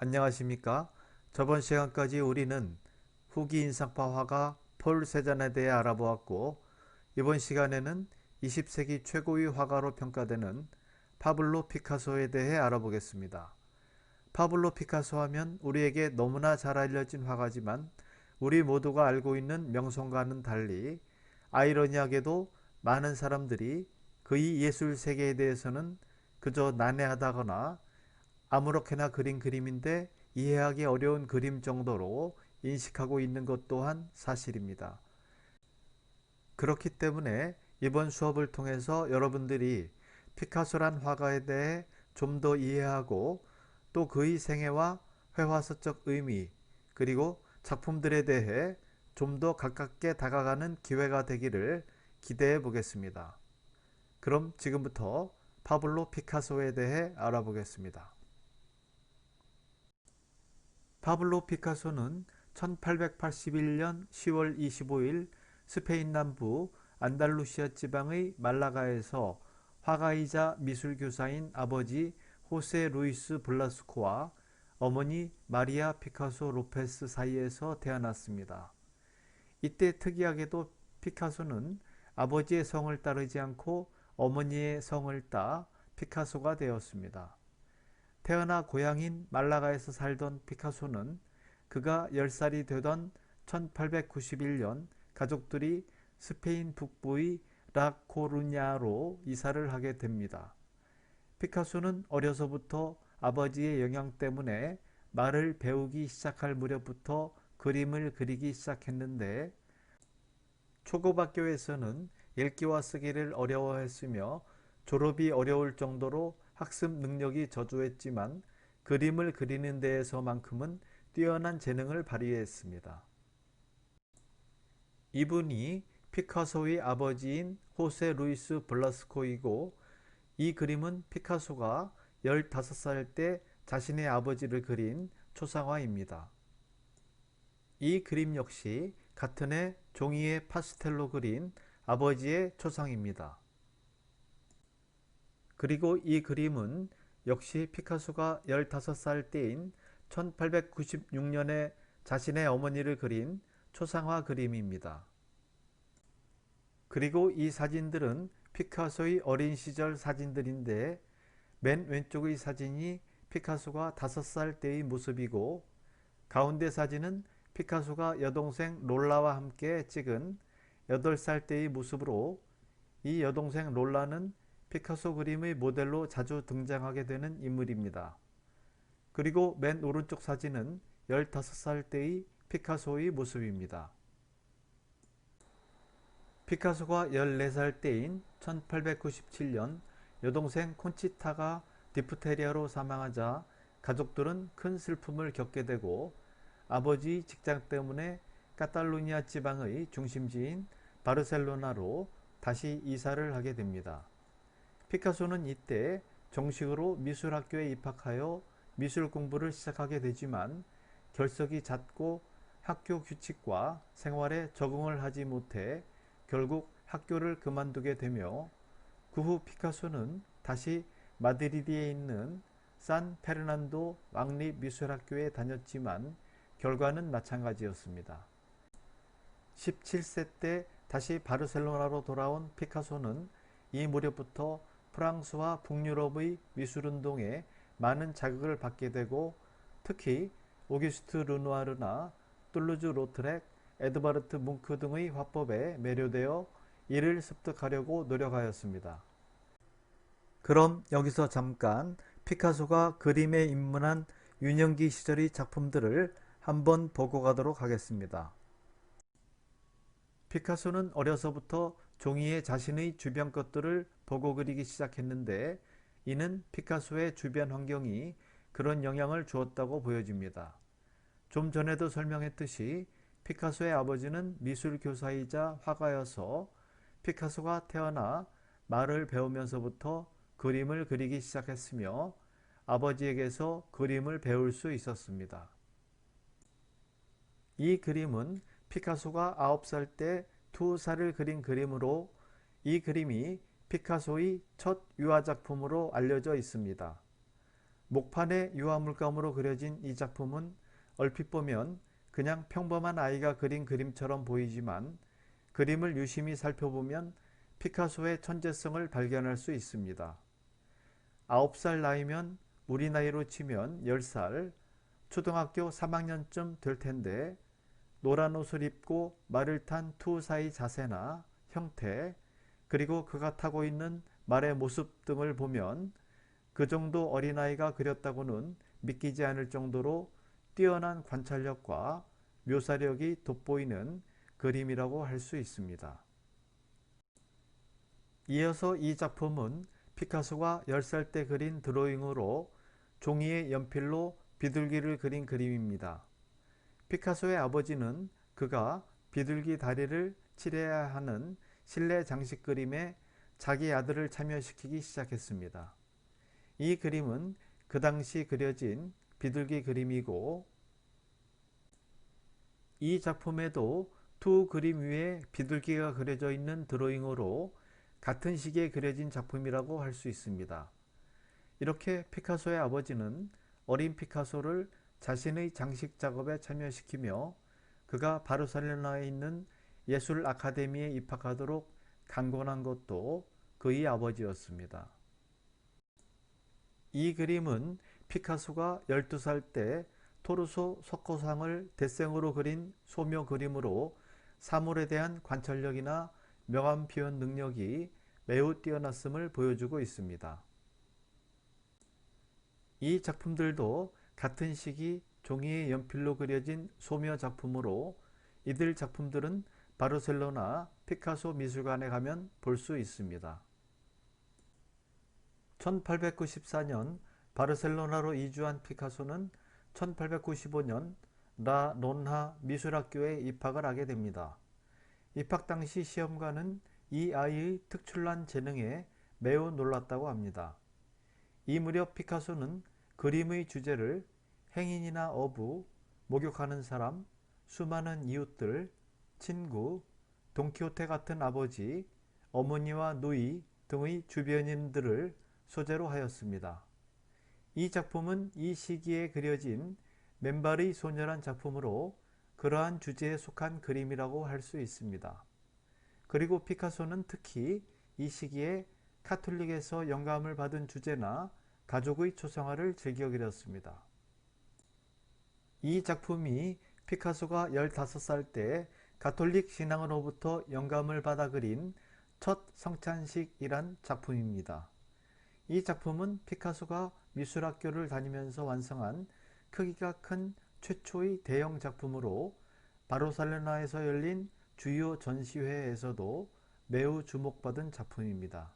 안녕하십니까? 저번 시간까지 우리는 후기 인상파 화가 폴 세잔에 대해 알아보았고, 이번 시간에는 20세기 최고의 화가로 평가되는 파블로 피카소에 대해 알아보겠습니다. 파블로 피카소 하면 우리에게 너무나 잘 알려진 화가지만 우리 모두가 알고 있는 명성과는 달리 아이러니하게도 많은 사람들이 그의 예술 세계에 대해서는 그저 난해하다거나 아무렇게나 그린 그림인데 이해하기 어려운 그림 정도로 인식하고 있는 것 또한 사실입니다. 그렇기 때문에 이번 수업을 통해서 여러분들이 피카소란 화가에 대해 좀 더 이해하고 또 그의 생애와 회화서적 의미 그리고 작품들에 대해 좀 더 가깝게 다가가는 기회가 되기를 기대해 보겠습니다. 그럼 지금부터 파블로 피카소에 대해 알아보겠습니다. 파블로 피카소는 1881년 10월 25일 스페인 남부 안달루시아 지방의 말라가에서 화가이자 미술교사인 아버지 호세 루이스 블라스코와 어머니 마리아 피카소 로페스 사이에서 태어났습니다. 이때 특이하게도 피카소는 아버지의 성을 따르지 않고 어머니의 성을 따 피카소가 되었습니다. 태어나 고향인 말라가에서 살던 피카소는 그가 10살이 되던 1891년 가족들이 스페인 북부의 라코루냐로 이사를 하게 됩니다. 피카소는 어려서부터 아버지의 영향 때문에 말을 배우기 시작할 무렵부터 그림을 그리기 시작했는데 초급학교에서는 읽기와 쓰기를 어려워했으며 졸업이 어려울 정도로 학습 능력이 저조했지만 그림을 그리는 데에서만큼은 뛰어난 재능을 발휘했습니다. 이분이 피카소의 아버지인 호세 루이스 블라스코이고 이 그림은 피카소가 15살 때 자신의 아버지를 그린 초상화입니다. 이 그림 역시 같은 해 종이에 파스텔로 그린 아버지의 초상입니다. 그리고 이 그림은 역시 피카소가 15살 때인 1896년에 자신의 어머니를 그린 초상화 그림입니다. 그리고 이 사진들은 피카소의 어린 시절 사진들인데 맨 왼쪽의 사진이 피카소가 5살 때의 모습이고 가운데 사진은 피카소가 여동생 롤라와 함께 찍은 8살 때의 모습으로 이 여동생 롤라는 피카소 그림의 모델로 자주 등장하게 되는 인물입니다. 그리고 맨 오른쪽 사진은 15살 때의 피카소의 모습입니다. 피카소가 14살 때인 1897년 여동생 콘치타가 디프테리아로 사망하자 가족들은 큰 슬픔을 겪게 되고 아버지 직장 때문에 카탈루니아 지방의 중심지인 바르셀로나로 다시 이사를 하게 됩니다. 피카소는 이때 정식으로 미술학교에 입학하여 미술 공부를 시작하게 되지만 결석이 잦고 학교 규칙과 생활에 적응을 하지 못해 결국 학교를 그만두게 되며 그 후 피카소는 다시 마드리드에 있는 산 페르난도 왕립미술학교에 다녔지만 결과는 마찬가지였습니다. 17세 때 다시 바르셀로나로 돌아온 피카소는 이 무렵부터 프랑스와 북유럽의 미술운동에 많은 자극을 받게 되고 특히 오규스트 르누아르나 툴루즈 로트렉, 에드바르트 뭉크 등의 화법에 매료되어 이를 습득하려고 노력하였습니다. 그럼 여기서 잠깐 피카소가 그림에 입문한 유년기 시절의 작품들을 한번 보고 가도록 하겠습니다. 피카소는 어려서부터 종이에 자신의 주변 것들을 보고 그리기 시작했는데 이는 피카소의 주변 환경이 그런 영향을 주었다고 보여집니다. 좀 전에도 설명했듯이 피카소의 아버지는 미술교사이자 화가여서 피카소가 태어나 말을 배우면서부터 그림을 그리기 시작했으며 아버지에게서 그림을 배울 수 있었습니다. 이 그림은 피카소가 9살 때 투사를 그린 그림으로 이 그림이 피카소의 첫 유화작품으로 알려져 있습니다. 목판에 유화물감으로 그려진 이 작품은 얼핏 보면 그냥 평범한 아이가 그린 그림처럼 보이지만 그림을 유심히 살펴보면 피카소의 천재성을 발견할 수 있습니다. 9살 나이면 우리 나이로 치면 10살, 초등학교 3학년쯤 될 텐데 노란 옷을 입고 말을 탄 투사의 자세나 형태, 그리고 그가 타고 있는 말의 모습 등을 보면 그 정도 어린아이가 그렸다고는 믿기지 않을 정도로 뛰어난 관찰력과 묘사력이 돋보이는 그림이라고 할 수 있습니다. 이어서 이 작품은 피카소가 10살 때 그린 드로잉으로 종이에 연필로 비둘기를 그린 그림입니다. 피카소의 아버지는 그가 비둘기 다리를 칠해야 하는 실내 장식 그림에 자기 아들을 참여시키기 시작했습니다. 이 그림은 그 당시 그려진 비둘기 그림이고 이 작품에도 두 그림 위에 비둘기가 그려져 있는 드로잉으로 같은 시기에 그려진 작품이라고 할 수 있습니다. 이렇게 피카소의 아버지는 어린 피카소를 자신의 장식 작업에 참여시키며 그가 바르셀로나에 있는 예술 아카데미에 입학하도록 강권한 것도 그의 아버지였습니다. 이 그림은 피카소가 12살 때 토르소 석고상을 대생으로 그린 소묘 그림으로 사물에 대한 관찰력이나 명암 표현 능력이 매우 뛰어났음을 보여주고 있습니다. 이 작품들도 같은 시기 종이에 연필로 그려진 소묘 작품으로 이들 작품들은 바르셀로나 피카소 미술관에 가면 볼 수 있습니다. 1894년 바르셀로나로 이주한 피카소는 1895년 라 논하 미술학교에 입학을 하게 됩니다. 입학 당시 시험관은 이 아이의 특출난 재능에 매우 놀랐다고 합니다. 이 무렵 피카소는 그림의 주제를 행인이나 어부, 목욕하는 사람, 수많은 이웃들, 친구, 돈키호테 같은 아버지, 어머니와 누이 등의 주변인들을 소재로 하였습니다. 이 작품은 이 시기에 그려진 맨발의 소녀란 작품으로 그러한 주제에 속한 그림이라고 할 수 있습니다. 그리고 피카소는 특히 이 시기에 카톨릭에서 영감을 받은 주제나 가족의 초상화를 즐겨 그렸습니다. 이 작품이 피카소가 15살 때 가톨릭 신앙으로부터 영감을 받아 그린 첫 성찬식이란 작품입니다. 이 작품은 피카소가 미술학교를 다니면서 완성한 크기가 큰 최초의 대형 작품으로 바르셀로나에서 열린 주요 전시회에서도 매우 주목받은 작품입니다.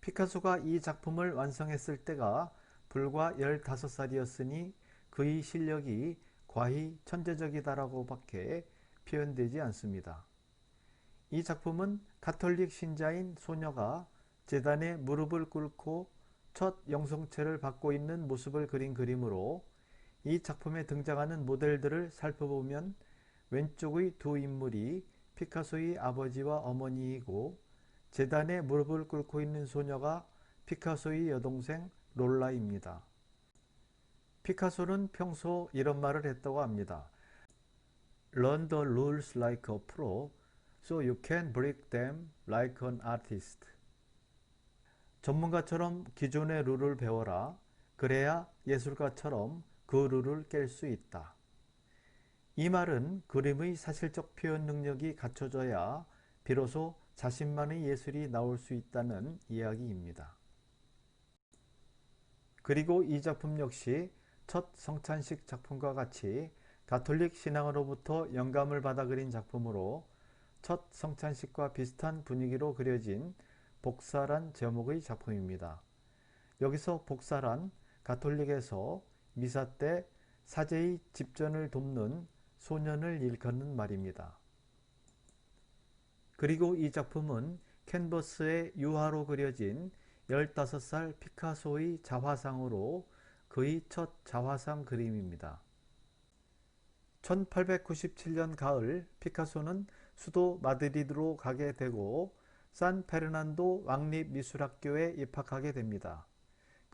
피카소가 이 작품을 완성했을 때가 불과 15살이었으니 그의 실력이 과히 천재적이다라고 밖에 표현되지 않습니다. 이 작품은 가톨릭 신자인 소녀가 제단에 무릎을 꿇고 첫 영성체를 받고 있는 모습을 그린 그림으로 이 작품에 등장하는 모델들을 살펴보면 왼쪽의 두 인물이 피카소의 아버지와 어머니이고 제단에 무릎을 꿇고 있는 소녀가 피카소의 여동생 롤라입니다. 피카소는 평소 이런 말을 했다고 합니다. Learn the rules like a pro, so you can break them like an artist. 전문가처럼 기존의 룰을 배워라. 그래야 예술가처럼 그 룰을 깰 수 있다. 이 말은 그림의 사실적 표현 능력이 갖춰져야 비로소 자신만의 예술이 나올 수 있다는 이야기입니다. 그리고 이 작품 역시 첫 성찬식 작품과 같이 가톨릭 신앙으로부터 영감을 받아 그린 작품으로 첫 성찬식과 비슷한 분위기로 그려진 복사란 제목의 작품입니다. 여기서 복사란 가톨릭에서 미사 때 사제의 집전을 돕는 소년을 일컫는 말입니다. 그리고 이 작품은 캔버스에 유화로 그려진 15살 피카소의 자화상으로 그의 첫 자화상 그림입니다. 1897년 가을 피카소는 수도 마드리드로 가게 되고 산 페르난도 왕립미술학교에 입학하게 됩니다.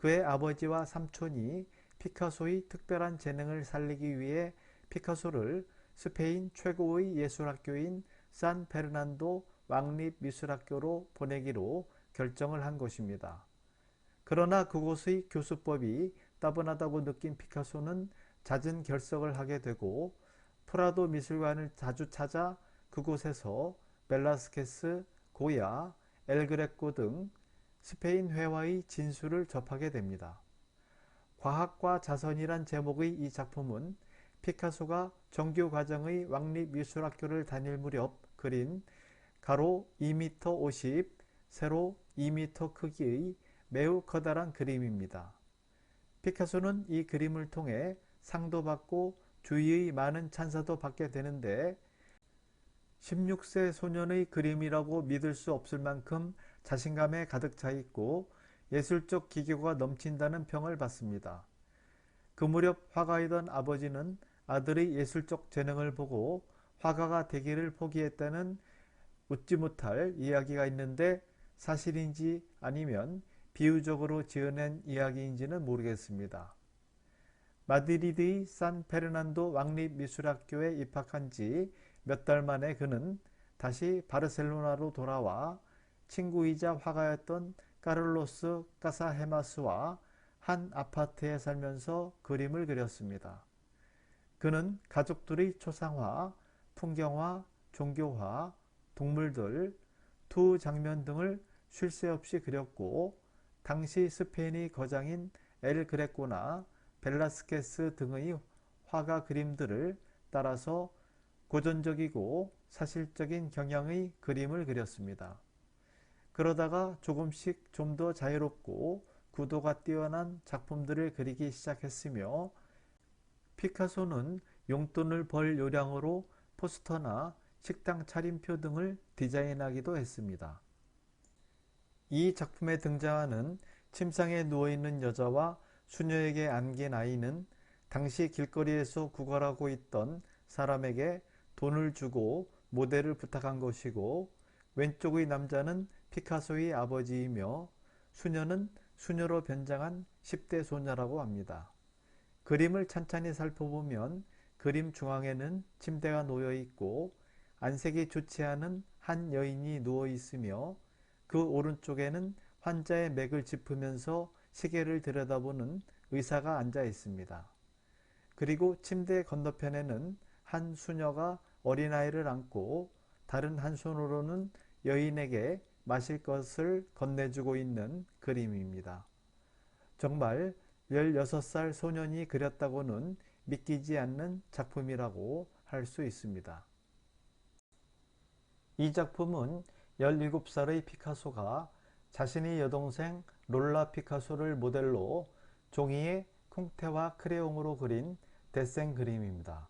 그의 아버지와 삼촌이 피카소의 특별한 재능을 살리기 위해 피카소를 스페인 최고의 예술학교인 산 페르난도 왕립미술학교로 보내기로 결정을 한 것입니다. 그러나 그곳의 교수법이 따분하다고 느낀 피카소는 잦은 결석을 하게 되고 프라도 미술관을 자주 찾아 그곳에서 벨라스케스, 고야, 엘그레코 등 스페인 회화의 진수를 접하게 됩니다. 과학과 자선이란 제목의 이 작품은 피카소가 정규과정의 왕립미술학교를 다닐 무렵 그린 가로 2m 50, 세로 2m 크기의 매우 커다란 그림입니다. 피카소는 이 그림을 통해 상도 받고 주위의 많은 찬사도 받게 되는데 16세 소년의 그림이라고 믿을 수 없을 만큼 자신감에 가득 차 있고 예술적 기교가 넘친다는 평을 받습니다. 그 무렵 화가이던 아버지는 아들의 예술적 재능을 보고 화가가 되기를 포기했다는 웃지 못할 이야기가 있는데 사실인지 아니면 비유적으로 지어낸 이야기인지는 모르겠습니다. 마드리드의 산 페르난도 왕립미술학교에 입학한 지 몇 달 만에 그는 다시 바르셀로나로 돌아와 친구이자 화가였던 카를로스 카사헤마스와 한 아파트에 살면서 그림을 그렸습니다. 그는 가족들의 초상화, 풍경화, 종교화, 동물들, 투 장면 등을 쉴 새 없이 그렸고 당시 스페인의 거장인 엘 그레코나 벨라스케스 등의 화가 그림들을 따라서 고전적이고 사실적인 경향의 그림을 그렸습니다. 그러다가 조금씩 좀 더 자유롭고 구도가 뛰어난 작품들을 그리기 시작했으며 피카소는 용돈을 벌 요량으로 포스터나 식당 차림표 등을 디자인하기도 했습니다. 이 작품에 등장하는 침상에 누워있는 여자와 수녀에게 안긴 아이는 당시 길거리에서 구걸하고 있던 사람에게 돈을 주고 모델을 부탁한 것이고 왼쪽의 남자는 피카소의 아버지이며 수녀는 수녀로 변장한 10대 소녀라고 합니다. 그림을 찬찬히 살펴보면 그림 중앙에는 침대가 놓여 있고 안색이 좋지 않은 한 여인이 누워 있으며 그 오른쪽에는 환자의 맥을 짚으면서 시계를 들여다보는 의사가 앉아 있습니다. 그리고 침대 건너편에는 한 수녀가 어린아이를 안고 다른 한 손으로는 여인에게 마실 것을 건네주고 있는 그림입니다. 정말 16살 소년이 그렸다고는 믿기지 않는 작품이라고 할 수 있습니다. 이 작품은 17살의 피카소가 자신의 여동생 롤라 피카소를 모델로 종이에 콩테와 크레용으로 그린 데생 그림입니다.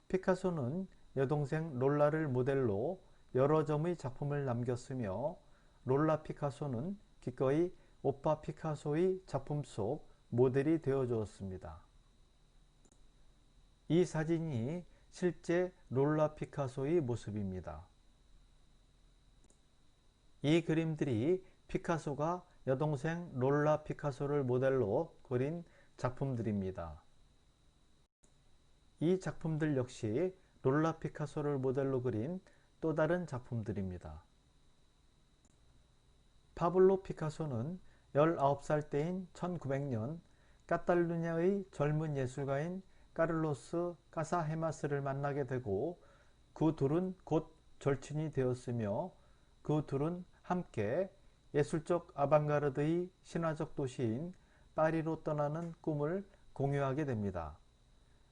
피카소는 여동생 롤라를 모델로 여러 점의 작품을 남겼으며 롤라 피카소는 기꺼이 오빠 피카소의 작품 속 모델이 되어 주었습니다. 이 사진이 실제 롤라 피카소의 모습입니다. 이 그림들이 피카소가 여동생 롤라 피카소를 모델로 그린 작품들입니다. 이 작품들 역시 롤라 피카소를 모델로 그린 또 다른 작품들입니다. 파블로 피카소는 19살 때인 1900년 카탈루냐의 젊은 예술가인 카를로스 카사헤마스를 만나게 되고 그 둘은 곧 절친이 되었으며 그 둘은 함께 예술적 아방가르드의 신화적 도시인 파리로 떠나는 꿈을 공유하게 됩니다.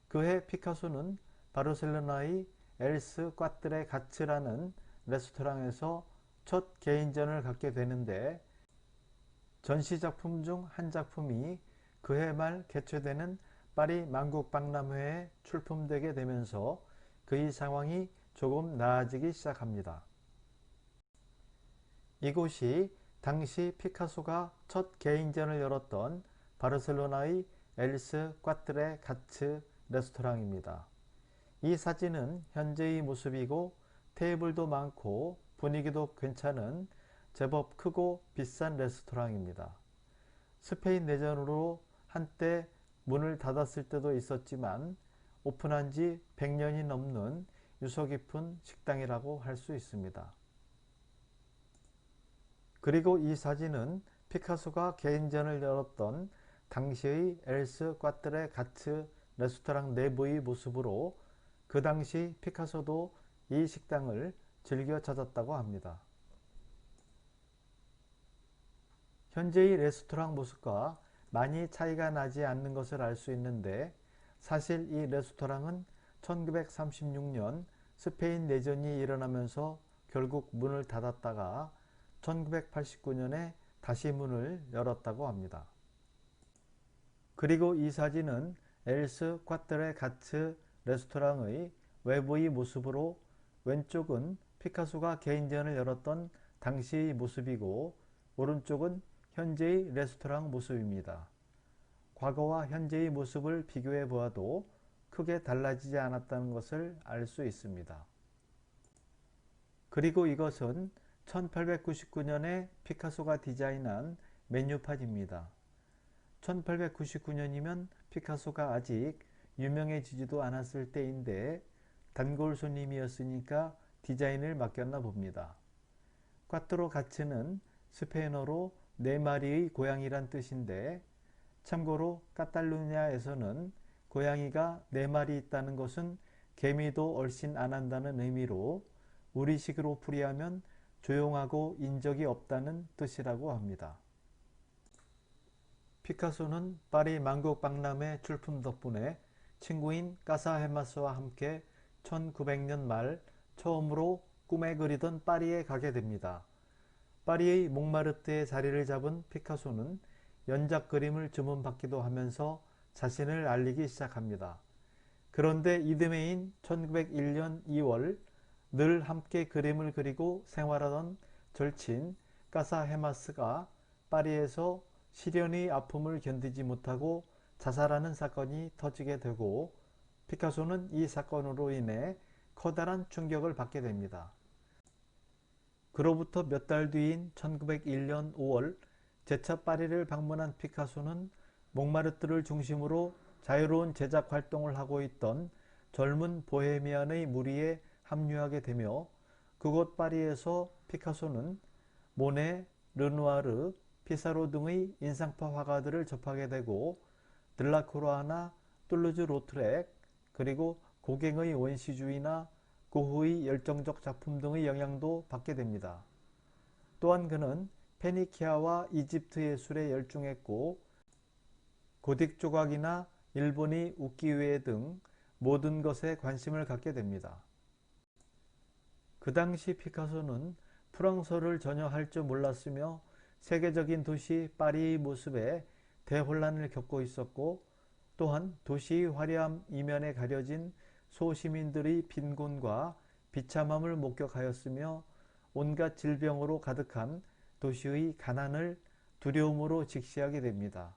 그해 피카소는 바르셀로나의 엘스 꽈트레 가츠라는 레스토랑에서 첫 개인전을 갖게 되는데 전시작품 중 한 작품이 그해 말 개최되는 파리 만국박람회에 출품되게 되면서 그의 상황이 조금 나아지기 시작합니다. 이곳이 당시 피카소가 첫 개인전을 열었던 바르셀로나의 엘스 꽈트레 가츠 레스토랑입니다. 이 사진은 현재의 모습이고 테이블도 많고 분위기도 괜찮은 제법 크고 비싼 레스토랑입니다. 스페인 내전으로 한때 문을 닫았을 때도 있었지만 오픈한 지 100년이 넘는 유서 깊은 식당이라고 할 수 있습니다. 그리고 이 사진은 피카소가 개인전을 열었던 당시의 엘스 꽈트레 가츠 레스토랑 내부의 모습으로 그 당시 피카소도 이 식당을 즐겨 찾았다고 합니다. 현재의 레스토랑 모습과 많이 차이가 나지 않는 것을 알 수 있는데 사실 이 레스토랑은 1936년 스페인 내전이 일어나면서 결국 문을 닫았다가 1989년에 다시 문을 열었다고 합니다. 그리고 이 사진은 엘스 꽈트레 가츠 레스토랑의 외부의 모습으로 왼쪽은 피카소가 개인전을 열었던 당시의 모습이고 오른쪽은 현재의 레스토랑 모습입니다. 과거와 현재의 모습을 비교해 보아도 크게 달라지지 않았다는 것을 알 수 있습니다. 그리고 이것은 1899년에 피카소가 디자인한 메뉴판입니다. 1899년이면 피카소가 아직 유명해지지도 않았을 때인데 단골 손님이었으니까 디자인을 맡겼나 봅니다. 꽈트로 가츠는 스페인어로 네 마리의 고양이란 뜻인데 참고로 카탈루냐에서는 고양이가 네 마리 있다는 것은 개미도 얼씬 안 한다는 의미로 우리식으로 풀이하면 조용하고 인적이 없다는 뜻이라고 합니다. 피카소는 파리 만국 박람회 출품 덕분에 친구인 까사헤마스와 함께 1900년 말 처음으로 꿈에 그리던 파리에 가게 됩니다. 파리의 몽마르트에 자리를 잡은 피카소는 연작 그림을 주문받기도 하면서 자신을 알리기 시작합니다. 그런데 이듬해인 1901년 2월 늘 함께 그림을 그리고 생활하던 절친 까사헤마스가 파리에서 시련의 아픔을 견디지 못하고 자살하는 사건이 터지게 되고 피카소는 이 사건으로 인해 커다란 충격을 받게 됩니다. 그로부터 몇 달 뒤인 1901년 5월 재차 파리를 방문한 피카소는 몽마르트를 중심으로 자유로운 제작 활동을 하고 있던 젊은 보헤미안의 무리에 합류하게 되며 그곳 파리에서 피카소는 모네, 르누아르, 피사로 등의 인상파 화가들을 접하게 되고 들라크루아나 툴루즈 로트렉 그리고 고갱의 원시주의나 고흐의 열정적 작품 등의 영향도 받게 됩니다. 또한 그는 페니키아와 이집트 예술에 열중했고 고딕 조각이나 일본의 우키우에 등 모든 것에 관심을 갖게 됩니다. 그 당시 피카소는 프랑스어를 전혀 할 줄 몰랐으며 세계적인 도시 파리의 모습에 대혼란을 겪고 있었고 또한 도시의 화려함 이면에 가려진 소시민들의 빈곤과 비참함을 목격하였으며 온갖 질병으로 가득한 도시의 가난을 두려움으로 직시하게 됩니다.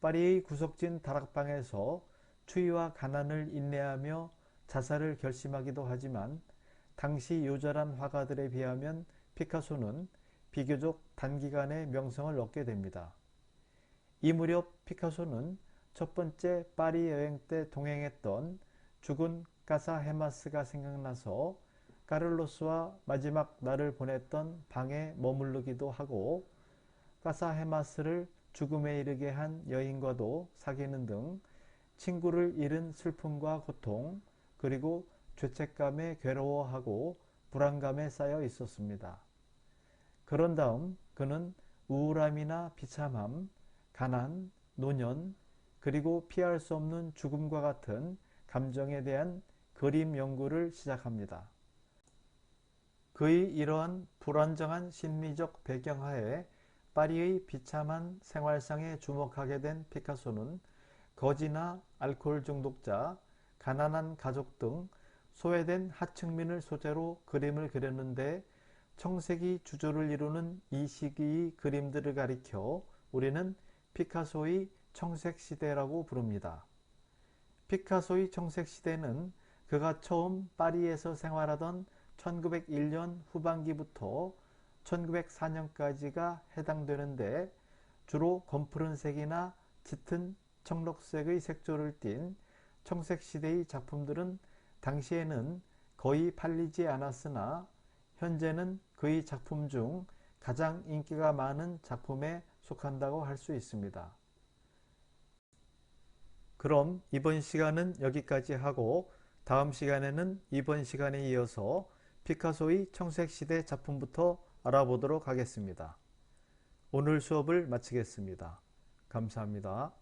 파리의 구석진 다락방에서 추위와 가난을 인내하며 자살을 결심하기도 하지만 당시 요절한 화가들에 비하면 피카소는 비교적 단기간에 명성을 얻게 됩니다. 이 무렵 피카소는 첫 번째 파리 여행 때 동행했던 죽은 까사헤마스가 생각나서 카를로스와 마지막 날을 보냈던 방에 머무르기도 하고 까사헤마스를 죽음에 이르게 한 여인과도 사귀는 등 친구를 잃은 슬픔과 고통 그리고 죄책감에 괴로워하고 불안감에 쌓여 있었습니다. 그런 다음 그는 우울함이나 비참함, 가난, 노년, 그리고 피할 수 없는 죽음과 같은 감정에 대한 그림 연구를 시작합니다. 그의 이러한 불안정한 심리적 배경하에 파리의 비참한 생활상에 주목하게 된 피카소는 거지나 알코올 중독자, 가난한 가족 등 소외된 하층민을 소재로 그림을 그렸는데 청색이 주조를 이루는 이 시기의 그림들을 가리켜 우리는 피카소의 청색시대라고 부릅니다. 피카소의 청색시대는 그가 처음 파리에서 생활하던 1901년 후반기부터 1904년까지가 해당되는데 주로 검푸른색이나 짙은 청록색의 색조를 띤 청색시대의 작품들은 당시에는 거의 팔리지 않았으나 현재는 그의 작품 중 가장 인기가 많은 작품에 속한다고 할 수 있습니다. 그럼 이번 시간은 여기까지 하고 다음 시간에는 이번 시간에 이어서 피카소의 청색시대 작품부터 알아보도록 하겠습니다. 오늘 수업을 마치겠습니다. 감사합니다.